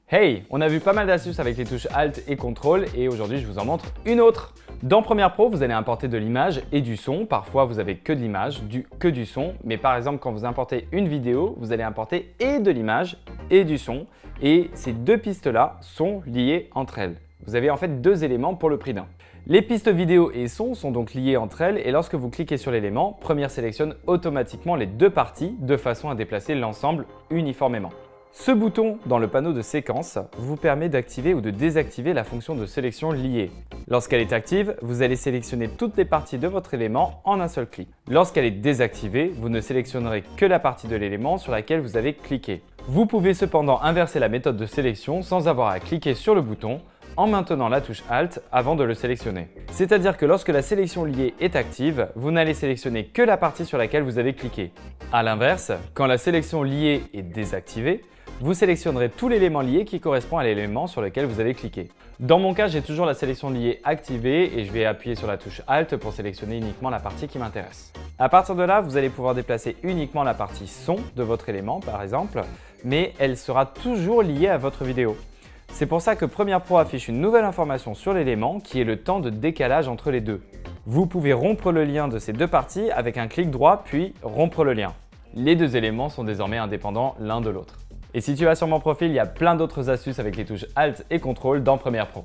Hey, on a vu pas mal d'astuces avec les touches Alt et CTRL et aujourd'hui je vous en montre une autre. Dans Premiere Pro, vous allez importer de l'image et du son. Parfois, vous avez que de l'image, que du son. Mais par exemple, quand vous importez une vidéo, vous allez importer et de l'image et du son. Et ces deux pistes-là sont liées entre elles. Vous avez en fait deux éléments pour le prix d'un. Les pistes vidéo et son sont donc liées entre elles et lorsque vous cliquez sur l'élément, Premiere sélectionne automatiquement les deux parties de façon à déplacer l'ensemble uniformément. Ce bouton dans le panneau de séquence vous permet d'activer ou de désactiver la fonction de sélection liée. Lorsqu'elle est active, vous allez sélectionner toutes les parties de votre élément en un seul clic. Lorsqu'elle est désactivée, vous ne sélectionnerez que la partie de l'élément sur laquelle vous avez cliqué. Vous pouvez cependant inverser la méthode de sélection sans avoir à cliquer sur le bouton en maintenant la touche Alt avant de le sélectionner. C'est-à-dire que lorsque la sélection liée est active, vous n'allez sélectionner que la partie sur laquelle vous avez cliqué. A l'inverse, quand la sélection liée est désactivée, vous sélectionnerez tout l'élément lié qui correspond à l'élément sur lequel vous avez cliqué. Dans mon cas, j'ai toujours la sélection liée activée et je vais appuyer sur la touche Alt pour sélectionner uniquement la partie qui m'intéresse. À partir de là, vous allez pouvoir déplacer uniquement la partie son de votre élément par exemple, mais elle sera toujours liée à votre vidéo. C'est pour ça que Premiere Pro affiche une nouvelle information sur l'élément qui est le temps de décalage entre les deux. Vous pouvez rompre le lien de ces deux parties avec un clic droit puis rompre le lien. Les deux éléments sont désormais indépendants l'un de l'autre. Et si tu vas sur mon profil, il y a plein d'autres astuces avec les touches Alt et CTRL dans Premiere Pro.